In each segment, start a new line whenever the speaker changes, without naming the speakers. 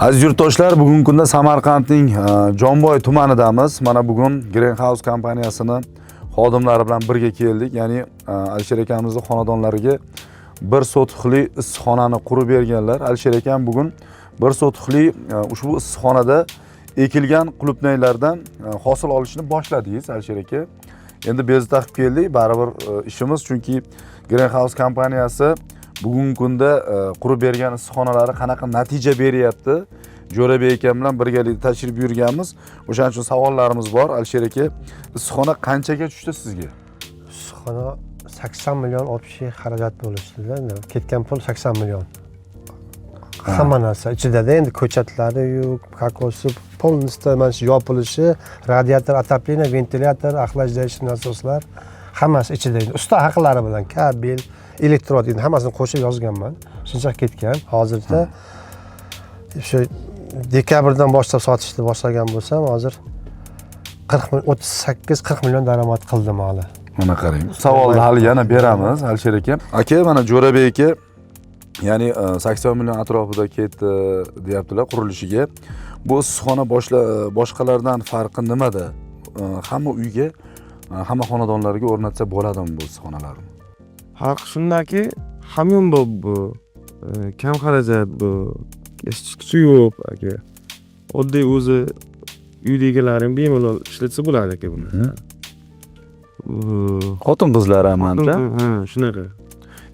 Aziz yurtdoshlar, bugungi kunda Samarqandning Jomboy tumanidamiz. Mana bugun Greenhouse kompaniyasining xodimlari bilan birga keldik. Ya'ni Alisher akamizning xonadonlariga bir sotixli issiqxonani qurib berganlar. Alisher akam bugun bir sotixli ushbu issiqxonada ekilgan qulupnaylardan hosil olishni boshladingiz, Alisher aka. Endi bezi taqib keldik, baribir ishimiz, chunki Greenhouse kompaniyasi bugungi kunda qurib bergan issiqxonalari qanaqa natija beryapti, Jo'rabek akam bilan birgalikda tashrif yurganmiz. O'shaning uchun savollarimiz bor. Alisher aka, issiqxona qanchaga tushdi sizga?
Issiqxona 80 million opchiy xarajat bo'lishdi-da. Ketgan pul 80 million. Hamma narsa ichida-da, endi ko'chatlari yo'q, kokosi, polностью mana shu yopilishi, radiator, отопление, ventilyator, охлаждающий nasoslar hammasi ichida. Usta haqlari bilan kabel, elektrod, endi hammasini qo'shib yozganman. Shuncha ketgan. Hozirda shu dekabrdan boshlab sotishni boshlagan bo'lsam, hozir 38-40 million daromad qildim hali.
Mana qarang. Savolni hali yana beramiz, Alisher aka. Aka, mana Jo'rabek aka, ya'ni 80 million atrofida ketdi deyaptilar qurilishiga. Bu issiqxona boshqalardan farqi nimada? Hamma uyga, hamma xonadonlarga o'rnatsa bo'ladimi bu issiqxonalarni?
Farq shundaki, hamyonbop bu, kam xarajat bu, eshituvchi yo'q aka. Oddiy o'zi uydagilarim bemalol ishlatsa bo'ladi aka buni.
Xotin qizlar hamda?
Ha, shunaqa.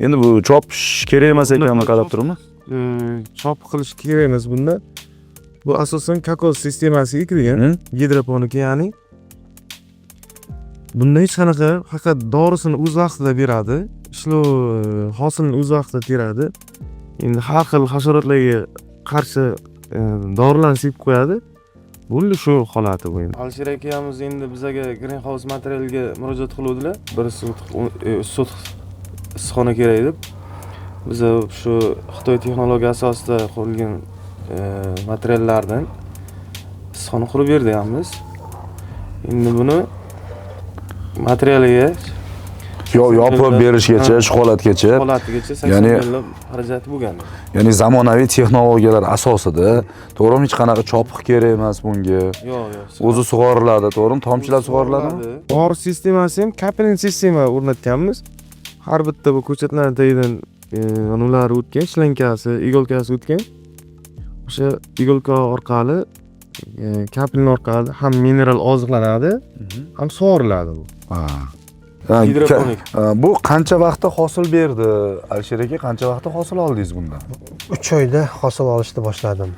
Endi bu chopish kerak emas ekanmi, qarab turibmi?
Chop qilish kerak emas bunda. Bu asosan kokos sistemasiga kirgan, gidroponika, ya'ni bunda hech qanaqa, faqat dorisini o'z vaqtida beradi, ishlov hosilni o'z vaqtida teradi. Endi har xil hasharotlarga qarshi dorilarni sepib qo'yadi. Bunda shu holati bu endi. Alisher akamiz endi bizga Greenhouse materialga murojaat qiluvdilar. Bir sotix issiqxona kerak deb. Biz shu Xitoy texnologiya asosida qurilgan materiallardan issiqxona qurib berdik. Endi buni materialiga yopib berishgacha, shu holatigacha 80 million xarajati bo'lgan.
Ya'ni zamonaviy texnologiyalar asosida, to'g'rimi, hech qanaqa chopiq kerak emas bunga.
Yo'q.
O'zi sug'oriladi, to'g'rimi? Tomchilab sug'oriladimi?
Bor sistemasi ham kapiling sistema o'rnatganmiz. Har bitta bu ko'chatlarning tagidan ular o'tgan, shlankasi, igolkasi o'tgan. O'sha igolka orqali, kapiling orqali ham mineral oziqlanadi, ham sug'oriladi bu.
Hidroponik. Bu qancha vaqtda hosil berdi? Alisher aka, qancha vaqtda hosil oldingiz bundan?
3 oyda hosil olishni boshladim.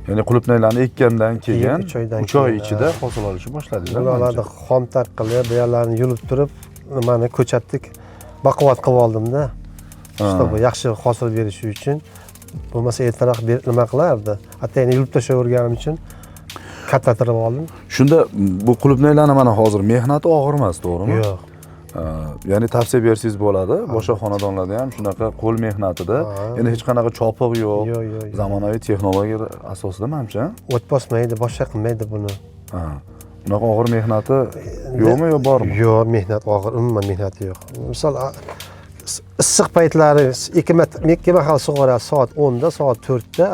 Ya'ni qulupnaylarni ekkandan keyin
3
oy ichida hosil olishni boshladingiz.
Ularni xom tarqilib, buyoqlarni yulib turib, nimani ko'chatdik, baquvvat qilib oldim-da. Bu yaxshi hosil berishi uchun, bo'lmasa ertaroq nima qilardi? Atayin yulib tashlaverganim uchun kattatirib oldim.
Shunda bu qulupnaylarni mana hozir mehnati og'ir emas, to'g'rimi?
Yo'q.
Ya'ni tavsiya bersangiz bo'ladi. Boshqa xonadonlarda ham shunaqa qo'l mehnatida, endi hech qanaqa chopiq yo'q. Zamonaviy texnologiyalar asosida menimcha.
O't bosmaydi, boshqa qilmaydi buni.
Unaqa og'ir mehnati yo'qmi yo bormi?
Yo'q, mehnat og'ir, umuman mehnati yo'q. Misol issiq paytlari 2 mahal sug'oradi soat 10 da, soat 4 da.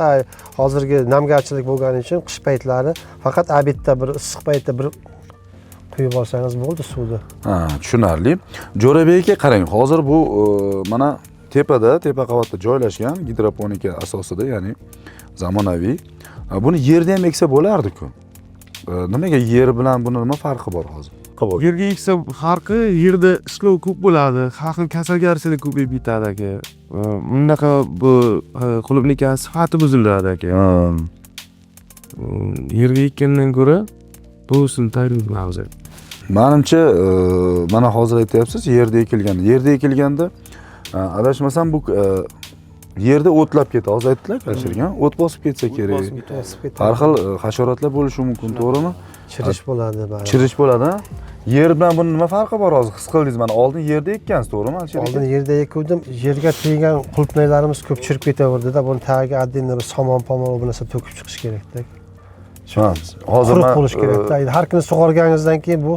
Hozirgi namgarchilik bo'lgani uchun qish paytlari faqat obedda bir issiq paytda bir quyib olsangiz bo'ldi suvni.
Tushunarli. Jo'rabek aka, qarang, hozir bu mana tepa qavatda joylashgan gidroponika asosida, ya'ni zamonaviy. Buni yerda ham eksa bo'lardi-ku. Nimaga yer bilan buni nima farqi bor hozir?
Yerga eksa farqi, yerda ishlov ko'p bo'ladi, har xil kasalgarchilik ko'payib ketadi aka. Bunaqa bu qulupnika sifati buziladi aka. Yerga ekkandan ko'ra to'g'risini tayyorlaymiz.
Menimcha, mana hozir aytyapsiz, yerda ekilganda, adashmasam bu yerda o'tlab ketadi. Hozir aytdilar, Alisher, o't bosib ketsa kerak. Har xil hasharotlar bo'lishi mumkin, to'g'rimi?
Chirish bo'ladi, bari.
Chirish bo'ladi. Yer bilan buni nima farqi bor hozir? His qildingiz, mana oldin yerda ekkansiz, to'g'rimi, Alisher?
Oldin yerda ekuvdim. Yerga tegan qulupnaylarimiz ko'p chirib ketaverdi-da. Buni tagiga addenni bir somon-pomon bu narsa to'kib chiqish kerak-da.
Hozir
quruq bo'lish kerak-da. Har kuni sug'organingizdan keyin bu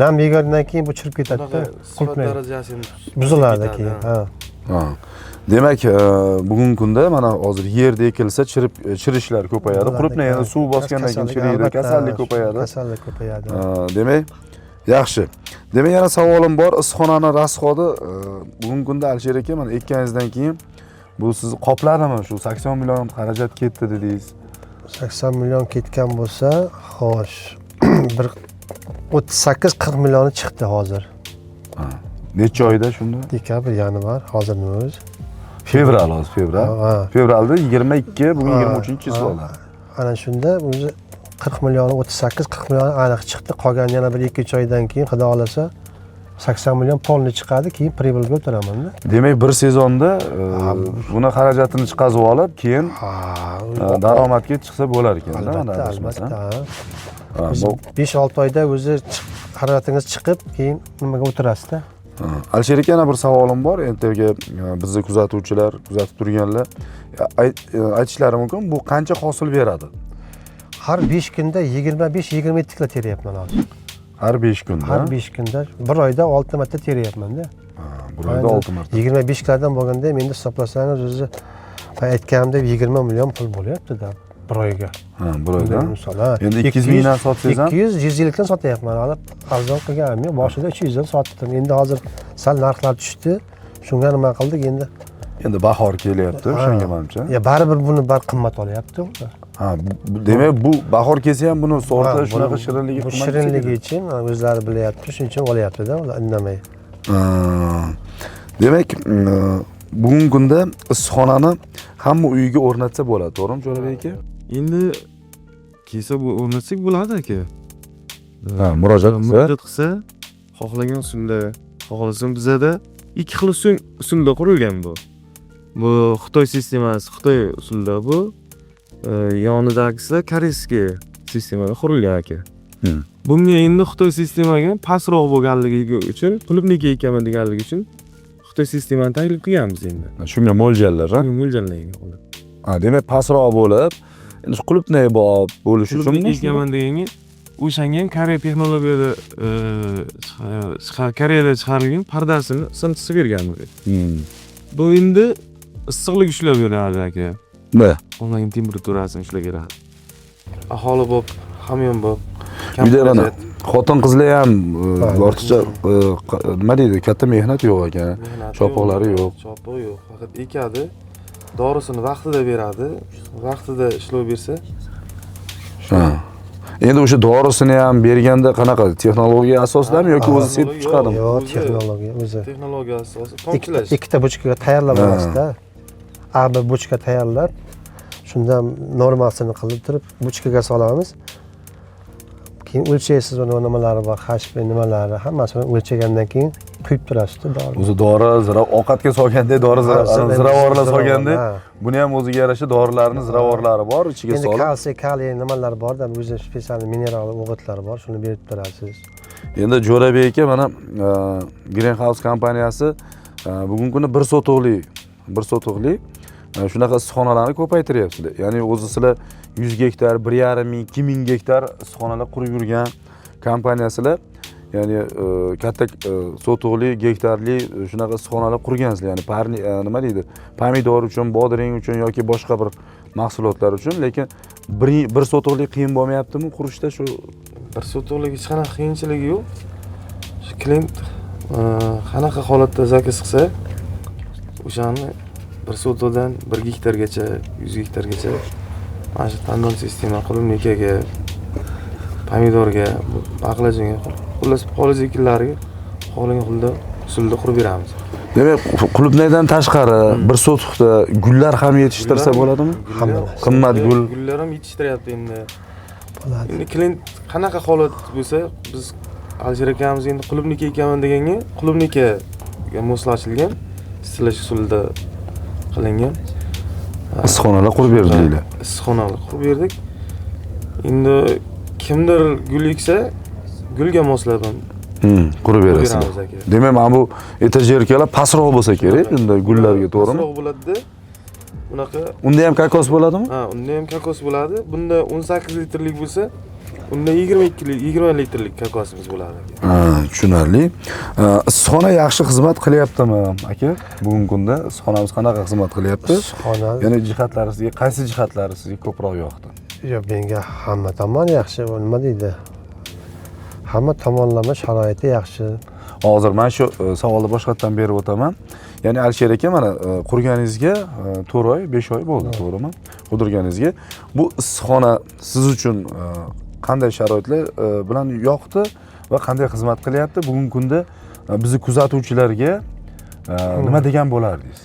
nam yegandan keyin bu chirib ketadi-da. Qulupnay darajasi buziladi keyin.
Ha. Demak, bugungi kunda mana hozir yerda ekilsa chirishlar ko'payadi. Quribni yana suv bosgandan keyin chiriydi, kasallik ko'payadi.
Kasallik ko'payadi.
Demak, yaxshi. Demak, yana savolim bor. Issiqxonani rasxodi bugungi kunda Alisher aka mana ekkaningizdan keyin bu siz qopladimi? Shu 80 million xarajat ketdi dedingiz.
80 million ketgan bo'lsa, xo'sh, bir 38-40 millioni chiqdi hozir.
Necha oyda shunda?
Dekabr, yanvar, hozir nima o'zi?
Fevral hozir, fevral.
Ha.
Fevralda 22, bugun 23-chizvolar.
Ana shunda o'zi 40 million, 38-40 million aniq chiqdi. Qolgan yana bir 2-3 oydan keyin xudo xolasa 80 million polni chiqadi, keyin pribilga o'tiraman-da.
Demak, bir sezonda buni xarajatini chiqazib olib, keyin daromadga chiqsa bo'lar ekan-da,
albatta. 5-6 oyda o'zi xarajatingiz chiqib, keyin nimaga o'tirasiz-da.
Alisher aka, yana bir savolim bor. Ertaga bizni kuzatuvchilar, kuzatib turganlar aytishlari mumkin, bu qancha hosil beradi?
Har 5 kunda 25-27 kilo teryapman hozir.
Har 5 kunda.
Har 5 kunda, bir oyda 6 marta teryapman-da.
Bir oyda 6 marta.
25 kilodan bo'lganda endi hisoblasangiz o'zi aytganimdek 20 million pul bo'lyapti-da bir oyga.
Bir oyda. Endi 200 mingdan sotsangiz ham
200-150 dan sotyapman. Hali arzon qilganim yo'q. Boshida 300 dan sotdim. Endi hozir sal narxlar tushdi. Shunga nima qildik endi?
Endi bahor kelyapti, o'shanga menimcha.
Ya baribir buni qimmat olyapti ular.
Demak, bu bahor kelsa ham buni sorti shunaqa shirinligi
qimmat. Shirinligi uchun o'zlari bilyapti, shuning uchun olyapti-da, ular indamay.
Demak, bugungi kunda issiqxonani hamma uyiga o'rnatsa bo'ladi, to'g'rimi, Jo'rabek aka?
Endi kelsa bu o'rnatsak bo'ladi aka.
Murojaat
qilsa, xohlagan usulda, xohlasin bizada ikki xil usulda qurilgan bu. Bu Xitoy sistemasi, Xitoy usulida bu. Yonidagisi koreyskiy sistemaga qurilgan aka. Bunga endi Xitoy sistemaga pastroq bo'lganligi uchun, qulupniki ekaman deganligi uchun Xitoy sistemani taklif qilganmiz endi.
Shunga mo'ljallar, ha?
Mo'ljallangan qolib.
Demak, pastroq bo'lib, endi qulupnay bo'lish uchun
ekaman deganga o'shanga ham Koreya texnologiyada Koreyada chiqarilgan pardasini sinitib berganmiz. Bu endi issiqlik ushlab beradi aka. Onlayn temperaturasini ushlab beradi. Aholi bo'lib, hamyon bo'lib.
Uyda mana xotin qizlar ham ortiqcha nima deydi, katta mehnat yo'q ekan. Chopoqlari yo'q.
Chopoq yo'q, faqat ekadi. Dorisini vaqtida beradi. Vaqtida ishlov bersa.
Endi o'sha dorisini ham berganda qanaqa texnologiya asosidami yoki o'zi sepib chiqadimi?
Yo'q, texnologiya o'zi.
Texnologiya asosi tomchilash.
Ikkita bochkaga tayyorlab olasizda. AB bochka tayyorlab, shundan normasini qilib turib bochkaga solamiz. Keyin o'lchaysiz uni nimalari bor, HP nimalari, hammasini o'lchagandan keyin quyib turasiz-da dori.
O'zi dori, ovqatga solganda dori ziravorlar solganda, buni ham o'ziga yarasha dorilarning ziravorlari bor, ichiga solib.
Endi kalsiy, kaliy nimalar bor-da, o'zi spesial mineral o'g'itlar bor, shuni berib turasiz.
Endi Jo'rabek aka, mana Greenhouse kompaniyasi bugungi kunda bir sotuqli shunaqa issiqxonalarni ko'paytiryapsizlar. Ya'ni o'zi sizlar 100 gektar, 1,5 ming, 2 ming gektar issiqxonalar qurib yurgan kompaniyasilar. Ya'ni katta sotuqli, gektarli shunaqa issiqxonalar qurgansizlar. Ya'ni nima deydi? Pomidor uchun, bodring uchun yoki boshqa bir mahsulotlar uchun, lekin bir sotuqli qiyin bo'lmayaptimi qurishda shu?
Bir sotuqlik hech qanaqa qiyinchiligi yo'q. Shu klient qanaqa holatda zakaz qilsa, o'shani bir sotodan 1 gektargacha, 100 gektargacha mana shu tandon sistema qulupnikaga, pomidorga, baqlajonga, xullas poliz ekinlariga xohlagan usulda qurib beramiz.
Demak, qulupnaydan tashqari bir sotuqda gullar ham yetishtirsa bo'ladimi? Qimmat
gullar ham yetishtiryapti endi. Endi klient qanaqa holat bo'lsa, biz Alisher akamiz endi qulupnika ekaman deganga, qulupnikaga moslashilgan, istilash usulida qilingan
issiqxonalar qurib berdinglar.
Issiqxonalar qurib berdik. Endi kimdir gul eksa, gulga moslab ham
qurib berasiz. Demak, mana bu etajerkalar pastroq bo'lsa kerak, unda gullarga, to'g'rimi?
Pastroq bo'ladi. Bunaqa.
Unda ham kokos bo'ladimi?
Ha, unda ham kokos bo'ladi. Bunda 18 litrlik bo'lsa, Unda 20 litrlik kakosimiz bo'ladi.
Ha, tushunarli. Issiqxona yaxshi xizmat qilyaptimi, aka? Bugungi kunda issiqxonamiz qanaqa xizmat qilyapti?
Issiqxona
Yana jihatlari sizga qaysi jihatlari sizga ko'proq yoqdi?
yo menga hamma tomon yaxshi, u nima deydi? Hamma tomonlama sharoiti yaxshi.
Hozir men shu savolni boshqatdan berib o'taman. Ya'ni Alisher aka, mana qurganingizga 4 oy, 5 oy bo'ldi, to'g'rimi? Qurganingizga bu issiqxona siz uchun qanday sharoitlar bilan yoqdi va qanday xizmat qilyapti? Bugungi kunda bizni kuzatuvchilarga nima degan bo'lardingiz?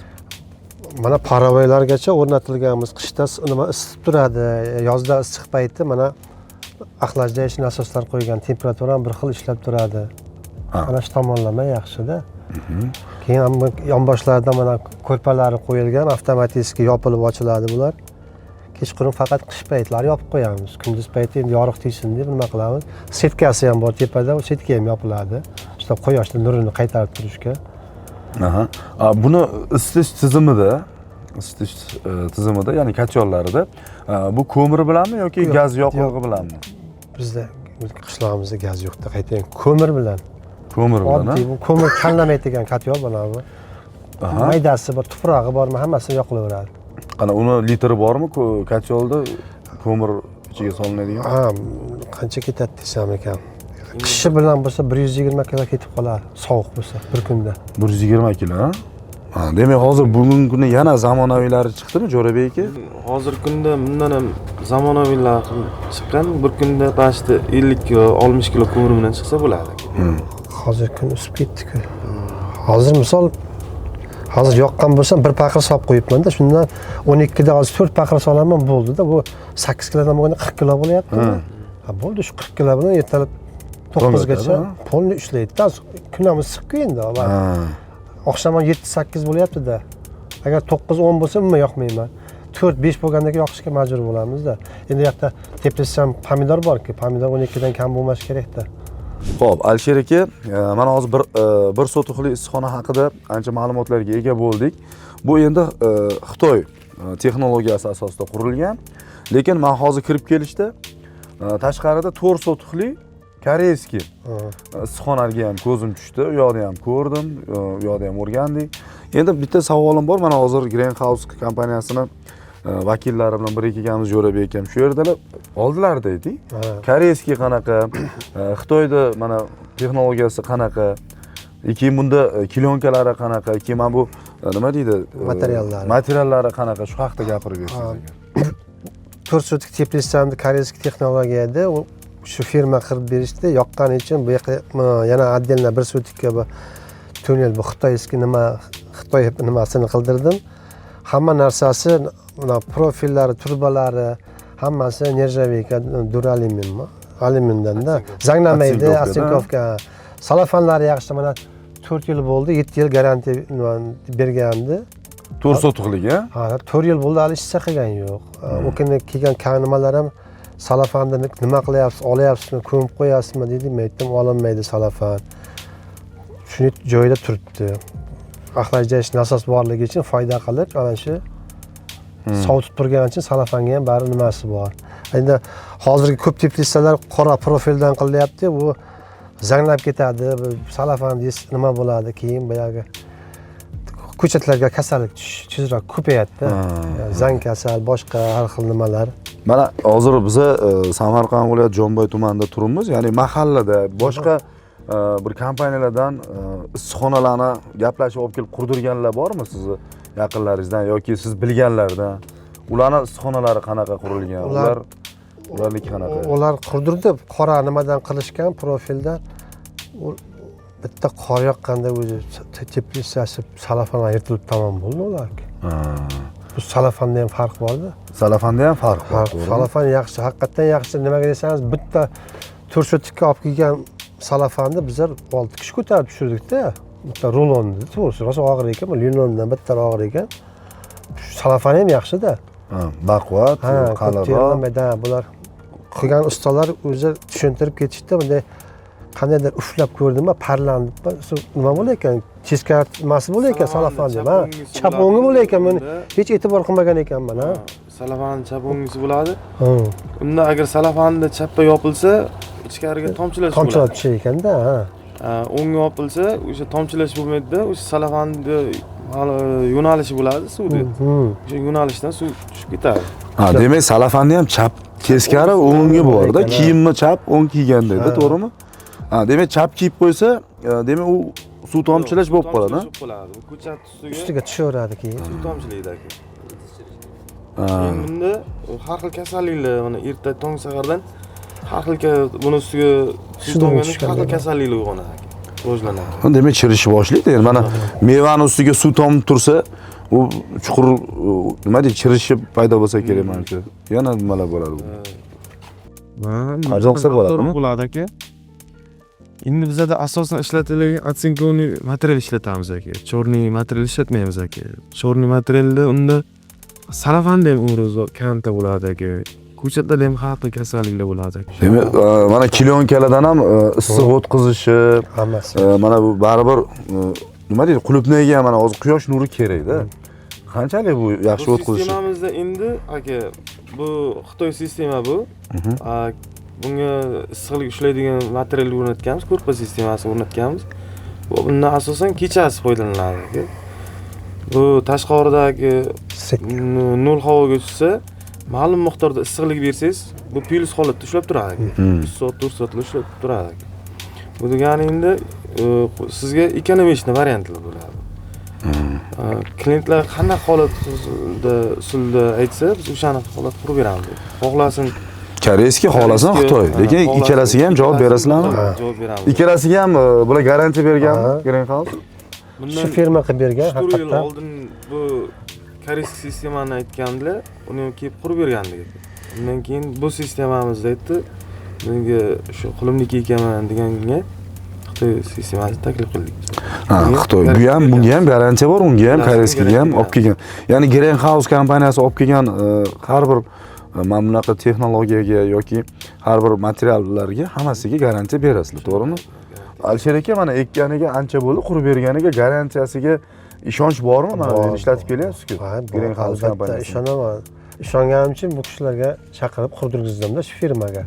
Mana paravoylargacha o'rnatilganmiz. Qishda nima isitib turadi, yozda issiq payti mana axlajlash nasoslar qo'ygan, temperatura ham bir xil ishlab turadi. Mana shu tomonlama yaxshi-da. Keyin yonboshlarida mana ko'rpalari qo'yilgan, avtomatik yopilib ochiladi bular. Kechqurun faqat qish paytlari yopib qo'yamiz. Kunduz payti endi yorug' tegsin deb nima qilamiz? Setkasi ham bor tepada, u setka ham yopiladi. Işte quyoshning nurini qaytarib turishga.
Aha. Buni isitish tizimida, ya'ni kotyollarida bu ko'mir bilanmi yoki gaz yoqilg'i bilanmi?
Bizda qishlog'imizda gaz yo'qda, qaytang ko'mir bilan.
Ko'mir bilan.
Oddiy bu ko'mir tanlamaydigan kotyol mana bu. Maydasi bor, tuprog'i bormi, hammasi yoqilaveradi.
Qana uni litri bormi kotyolda ko'mir ichiga solinadigan?
Ha, qancha ketadi desam ekan. Qishi bilan bo'lsa 120 kilo ketib qoladi, sovuq bo'lsa bir kunda.
120 kilo, ha? Demak, hozir bugungi kunda yana zamonaviylari chiqdimi, Jo'rabek aka?
Hozir kunda bundan ham zamonaviylar chiqqan. Bir kunda pashti 50 kilo, 60 kilo ko'mir bilan chiqsa bo'ladi.
Hozir kun o'sib ketdi-ku. Hozir misol hozir yoqqan bo'lsam bir paqir solib qo'yibman-da, shundan 12 da hozir 4 paqir solaman bo'ldi-da. Bu 8 kilodan bo'lganda 40 kilo bo'lyapti. Ha, bo'ldi, shu 40 kilo bilan ertalab 9 gacha polni ishlaydi-da. Kun ham issiq-ku endi. Oqshom 7-8 bo'lyapti-da. Agar 9-10 bo'lsa umuman yoqmayman. 4-5 bo'lgandagi yoqishga majbur bo'lamiz-da. Endi bu yoqda teplitsam pomidor bor-ku, pomidor 12 dan kam bo'lmashi kerak-da.
Xo'p, Alisher aka, mana hozir bir sotuqli issiqxona haqida ancha ma'lumotlarga ega bo'ldik. Bu endi Xitoy texnologiyasi asosida qurilgan, lekin men hozir kirib kelishda tashqarida 4 sotuqli koreyskiy issiqxonaga ham ko'zim tushdi, u yoqda ham ko'rdim, u yoqda ham o'rgandik. Endi bitta savolim bor, mana hozir Greenhouse kompaniyasini vakillari bilan bir kelganmiz, Jo'rabek ham shu yerdalar oldilar deydi. Koreyskiy qanaqa, Xitoyda mana texnologiyasi qanaqa, keyin bunda kilyonkalari qanaqa, keyin mana bu nima deydi? Materiallari qanaqa, shu haqida gapirib bersangiz.
4 sotik teplitsamni koreyskiy texnologiya edi. Shu firma qilib berishdi, yoqqani uchun bu yoqqa yana отдельно 1 sotikka bu tunnel, bu xitoyskiy Xitoy nimasini qildirdim. Hamma narsasi, mana profillari, turbalari, hammasi nержавейка, duraluminmi? Alyumindan-da. Zanglamaydi, ostenkovka. Salafanlari yaxshi, mana 4 yil bo'ldi, 7 yil garantiya bergandi.
4 sotuqliga?
Ha, 4 yil bo'ldi, hali ishcha qilgan yo'q. O kunda kelgan kanimalar ham salafonni nima qilyapsiz, olyapsizmi, ko'mib qo'yasizmi dedim, men aytdim, olinmaydi salafan. Shuni joyida turibdi. Axlajlash nasos borligi uchun foyda qilib, ana shu sovutib turgani uchun salafanga ham bari nimasi bor. Endi hozirgi ko'p teplitsalar qora profildan qilyapti, bu zanglab ketadi, salafan nima bo'ladi, keyin boyagi ko'chatlarga kasallik tezroq ko'payadi-da. Zang kasal, boshqa har xil nimalar.
Mana hozir biz Samarqand viloyati Jomboy tumanida turibmiz, ya'ni mahallada boshqa bir kompaniyalardan issiqxonalarni gaplashib olib kelib qurdirganlar bormi sizni yaqinlaringizdan yoki siz bilganlardan? Ularning issiqxonalari qanaqa qurilgan? Ularniki qanaqa?
Ular qurdirdi, qora nimadan qilishgan profildan. Bitta qor yoqqanda o'zi teplitsasi salafanlar yirtilib tamom bo'ldi ularga. Bu salafanda ham farq borda.
Salafanda ham farq bor.
Salafan yaxshi, haqiqatan yaxshi. Nimaga desangiz, bitta 4 sotikka olib kelgan salafanni bizlar 6 kishi ko'tarib tushirdik-da. Bitta rulonni, to'g'risi, rosa og'ir ekan, lilondan bitta og'ir ekan. Salafan ham yaxshi-da.
Baquvvat, qalinroq.
Bular qilgan ustalar o'zi tushuntirib ketishdi, bunday qandaydir uflab ko'rdimmi, parlanib, nima bo'lar ekan, teskari nimasi bo'lar ekan salafan deb, ha, chap o'ngi bo'lar ekan, men hech e'tibor qilmagan ekanman, ha.
Salafanning chap o'ngisi bo'ladi. unda agar salafanda chapga yopilsa ichkariga tomchilash
tomchilab
bo'ladi.
tushar ekanda.
O'ngga yopilsa o'sha tomchilash bo'lmaydi-da, o'sha salafanda yo'nalishi bo'ladi suvni. O'sha yo'nalishdan suv tushib ketadi.
Demak, salafanni ham chap teskari o'nggi borda, kiyimni chap o'ng kiygan deydi, to'g'rimi? Demak, chap kiyib qo'ysa, demak u suv tomchilash bo'lib qoladi.
Bu ko'chat
Ustiga tushaveradi keyin.
suv tomchilaydi aka. Bunda har xil kasalliklar, mana erta tong sahardan har xil buni ustiga suv tomganda har xil kasalliklar uyg'onadi. Rivojlanadi.
Demak, chirishni boshlaydi. Endi mana mevani ustiga suv tomib tursa, u chuqur nima deydi, chirishi paydo bo'lsa kerak menimcha. Yana nimalar bo'ladi bu? Qandoqsa bo'ladimi?
Bo'ladi aka. Endi bizda asosan ishlatiladigan otsinkovniy material ishlatamiz aka. Chorniy material ishlatmaymiz aka. Chorniy materialda unda salafanda ham umri uzoq kamta bo'ladi aka. Ko'chatlarda ham har xil kasalliklar bo'ladi aka.
Demak, mana kilonkalardan ham issiq o'tqizishi,
Hammasi.
mana bu baribir nima deydi, qulupnayga mana hozir quyosh nuri kerak-da. Qanchalik bu yaxshi o'tqizishi?
Sistemamizda endi aka bu Xitoy sistema bu. Bunga issiqlik ushlaydigan material o'rnatganmiz, ko'rpa sistemasi o'rnatganmiz. Bundan asosan kechasi foydalaniladi aka. Bu tashqaridagi nol havoga tushsa, ma'lum miqdorda issiqlik bersangiz, bu plus holatda ushlab turadi aka. 3 soat, 4 soat ushlab turadi aka. Bu degani endi sizga ekonomik variantlar bo'ladi. Klientlar qanday holatda usulda aytsa, biz o'shani holat qurib beramiz. Xohlasin
Koreyskiy, xohlasin Xitoy. Lekin ikkalasiga ham javob berasizlarmi?
Javob beramiz.
Ikkalasiga ham bular garantiya berganmi? Greenhouse?
Shu firma qilib bergan,
4 yil
haqiqatan.
oldin bu koreyskiy sistemani aytgandilar, uni kelib qurib bergandik. Undan keyin bu sistemamizda aytdi, menga shu qo'limniki ekaman deganga Xitoy sistemasini taklif qildik.
Xitoy. Bu ham, bunga ham garantiya bor, unga ham, koreyskiyga ham olib kelgan. Ya'ni Greenhouse kompaniyasi olib kelgan har bir mana bunaqa texnologiyaga yoki har bir materiallarga hammasiga garantiya berasizlar, to'g'rimi? Alisher aka mana ekkaniga ancha bo'ldi, qurib berganiga garantiyasiga ishonch bormi? Mana endi ishlatib kelyapsiz-ku. Greenhouse kompaniyasi.
Ishonaman. Ishonganim uchun bu kishilarga chaqirib qurdirgizdim-da shu firmaga.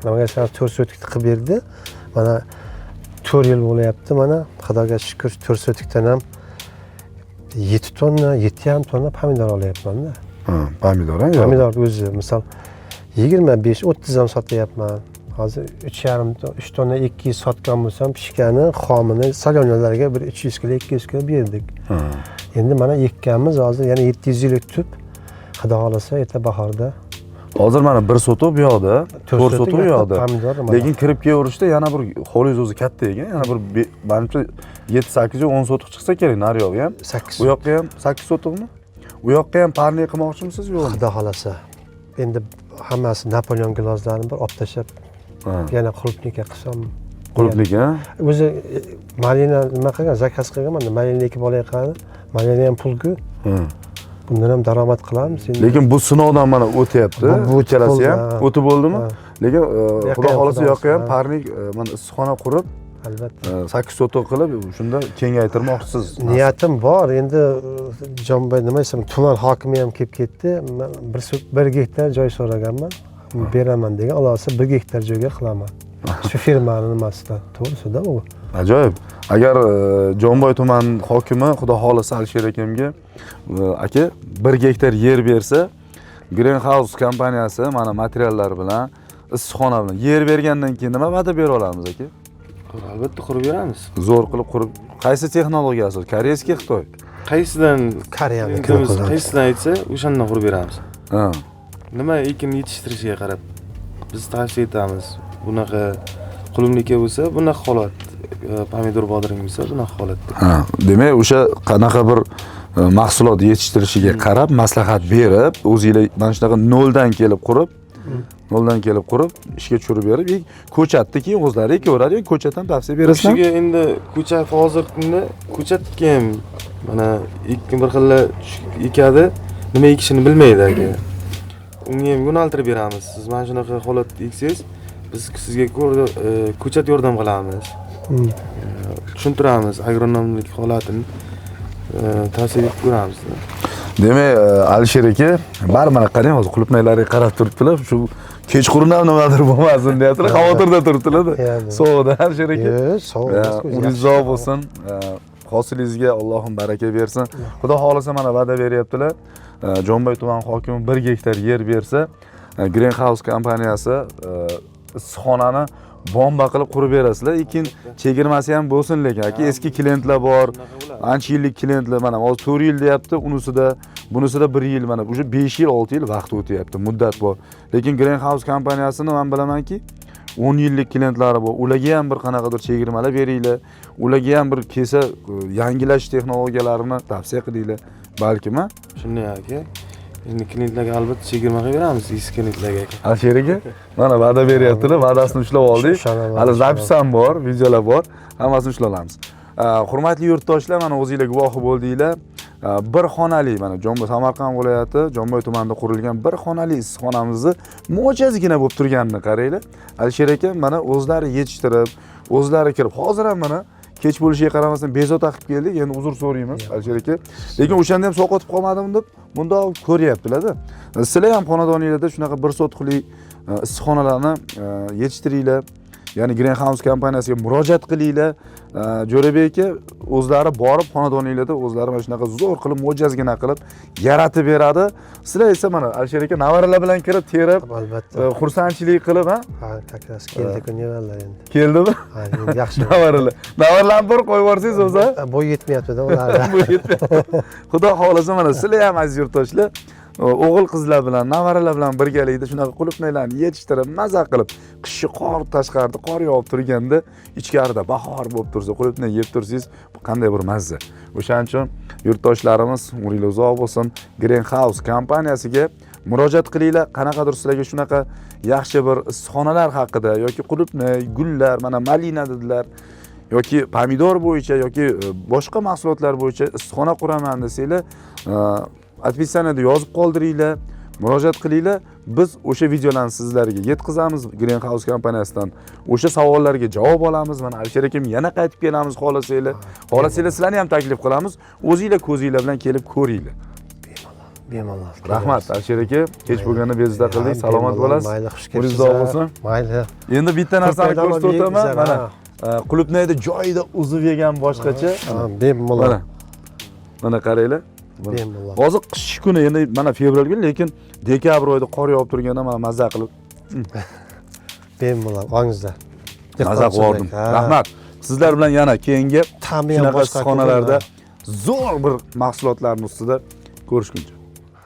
Nimaga 4 sotikda qilib berdi. Mana 4 yil bo'layapti mana. Xudoga shukr 4 sotikdan ham 7 tonna, 7,5 tonna pomidor olyapman-da.
Pomidor,
Pomidor o'zi misol 25-30 ham sotyapman. Hozir 3,5 tonna 200 sotgan bo'lsam, pishgani, xomini salonlarga bir 300 kilo, 200 kilo berdik. Endi mana ekkanmiz, hozir yana 700 yillik tub. Xudo xolasa erta bahorda.
Hozir mana 1 sotuq bu yoqda, 4 sotuq bu yoqda.
Pomidor.
Lekin kirib kelaverishda yana bir xo'lingiz o'zi katta ekan, yana bir menimcha 7-8 10 sotuq chiqsa kerak naryoqqa ham.
8.
Bu yoqqa ham 8 sotuqmi? U yoqqa ham parniy qilmoqchimisiz yo'qmi?
Xudo xolasa. Endi hammasi Napoleon glazlarini bir olib tashlab, yana qulupniki qilsam.
Qulupniki, ha?
O'zi malina nima qilgan, zakaz qilganman, malina ekib olayotgan. Malina ham pulku. Bundan ham daromad qilamiz.
Lekin bu sinovdan mana o'tyapti. Bu ikkalasi ham o'tib bo'ldimi? Lekin xudo xolasa yoqqa ham parnik mana issiqxona qurib,
albatta
8 sotuq qilib, shunda kengaytirmoqchisiz.
Niyatim bor. Endi Jonboy nima desam, tuman hokimi ham kelib ketdi. 1 gektar joy so'raganman. Beraman degan. Allosa 1 gektar joyga qilaman. Shu firmani nimasida, to'g'risida u.
Ajoyib. Agar Jonboy tuman hokimi xudo xolasa Alisher akamga aka 1 gektar yer bersa, Greenhouse kompaniyasi mana materiallar bilan, issiqxona bilan yer bergandan keyin nima va'da bera olamiz aka?
Albatta qurib beramiz.
Zo'r qilib qurib. Qaysi texnologiyasi? Koreyskiy, Xitoy?
Qaysidan
Koreyaniki
qaysidan aytsa, o'shandan qurib beramiz.
Ha.
Nima ekin yetishtirishiga qarab biz tavsiya etamiz. Bunaqa qulumniki bo'lsa, bunaqa holat. Pomidor bodring bo'lsa, bunaqa holatda.
Ha, demak, o'sha qanaqa bir mahsulot yetishtirishiga qarab maslahat berib, o'zingizlar mana shunaqa noldan kelib qurib, ishga tushirib berib, ko'chatni keyin o'zlari ekaveradi, ko'chat ham tavsiya berasizlar.
O'shiga endi ko'chat hozirgi kunda ko'chatga ham mana ikki bir xil ekadi, nima ekishini bilmaydi aka. Unga ham yo'naltirib beramiz. Siz mana shunaqa holat eksangiz, biz sizga ko'chat yordam qilamiz. Tushuntiramiz agronomlik holatini tavsiya etib ko'ramiz.
Demak, Alisher aka, bari mana qarang, hozir qulupnaylarga qarab turibdilar. Shu kechqurun ham nimadir bo'lmasin deyaptilar. Xavotirda turibdilar-da. So'g'da Alisher aka.
Yo'q, sog' emas.
Umidvor bo'lsin. Hosilingizga Allohim baraka bersin. Xudo xolisa mana va'da beryaptilar. Jomboy tuman hokimi 1 gektar yer bersa, Greenhouse kompaniyasi issiqxonani bomba qilib qurib berasizlar. Lekin chegirmasi ham bo'lsin lekin. Aka eski klientlar bor. Ancha yillik klientlar mana hozir 4 yil deyapti, bunisida 1 yil mana уже 5 yil, 6 yil vaqt o'tyapti, muddat bor. Lekin Greenhouse kompaniyasini men bilamanki 10 yillik klientlari bor. Ularga ham bir qanaqadir chegirmalar beringlar. Ularga ham bir kelsa yangilash texnologiyalarini tavsiya qilinglar. Balkim, ha?
Shunday aka. Endi klientlarga albatta chegirma qilib beramiz, eski klientlarga aka.
Alisher aka, mana va'da beryaptilar, va'dasini ushlab oldik. Hali zapis ham bor, videolar bor, hammasini ushlab olamiz. Hurmatli yurtdoshlar, mana o'zingizlar guvohi bo'ldinglar. Bir xonali mana Samarqand viloyati Jomboy tumanida qurilgan bir xonali issiqxonamizni mo'jazgina bo'lib turganini qaranglar. Alisher aka mana o'zlari yetishtirib, o'zlari kirib, hozir ham mana kech bo'lishiga qaramasdan bezovta qilib keldik. Endi uzr so'raymiz Alisher aka. Lekin o'shanda ham sovqotib qolmadim deb bundoq ko'ryaptilar-da. Sizlar ham xonadoningizda shunaqa bir sotixli issiqxonalarni yetishtiringlar. Ya'ni Greenhouse kompaniyasiga murojaat qilinglar. Jo'rabek aka o'zlari borib xonadoningizda o'zlari mana shunaqa zo'r qilib, mo'jazgina qilib yaratib beradi. Sizlar esa mana Alisher aka navaralar bilan kirib, terib,
albatta
xursandchilik qilib, ha?
Ha, takas keldi-ku nevalar endi.
Keldimi?
Ha, endi yaxshi.
Navaralar. Navaralarni bir qo'yib yuborsangiz o'zi.
Bo'y yetmayapti-da ularga.
Bo'y yetmayapti. Xudo xolasa mana sizlar ham aziz yurtdoshlar, o'g'il qizlar bilan, navaralar bilan birgalikda shunaqa qulupnaylarni yetishtirib, maza qilib, qishki qor tashqarida qor yog'ib turganda, ichkarida bahor bo'lib tursa, qulupnay yeb tursangiz, bu qanday bir mazza. O'shaning uchun yurtdoshlarimiz umringiz uzoq bo'lsin. Greenhouse kompaniyasiga murojaat qilinglar. Qanaqadir sizlarga shunaqa yaxshi bir issiqxonalar haqida yoki qulupnay, gullar, mana malina dedilar. Yoki pomidor bo'yicha yoki boshqa mahsulotlar bo'yicha issiqxona quraman desanglar, atpisaniyada yozib qoldiringlar, murojaat qilinglar. Biz o'sha videolarni sizlarga yetkazamiz Greenhouse kompaniyasidan. O'sha savollarga javob olamiz. Mana Alisher akam yana qaytib kelamiz xohlasanglar. Xohlasanglar sizlarni ham taklif qilamiz. O'zingizlar ko'zingizlar bilan kelib ko'ringlar.
Bemalol.
Rahmat Alisher aka, kech bo'lganda bezovta qildik. Salomat bo'lasiz.
Mayli, xush
Umringiz
kelibsiz.
uzoq bo'lsin.
Mayli.
Endi bitta narsani ko'rsatib o'taman. Mana qulupnayda joyida uzib yegan boshqacha.
Bemalol.
Mana qaranglar.
Bemalol.
Hozir qish kuni, endi mana fevral kuni, lekin dekabr oyida qor yog'ib turganda mana mazza qilib
Bemalol, ongizlar.
mazza qildim. Rahmat. Sizlar bilan yana keyingi
ta'mi ham
boshqa xonalarda zo'r bir mahsulotlarning ustida ko'rishguncha.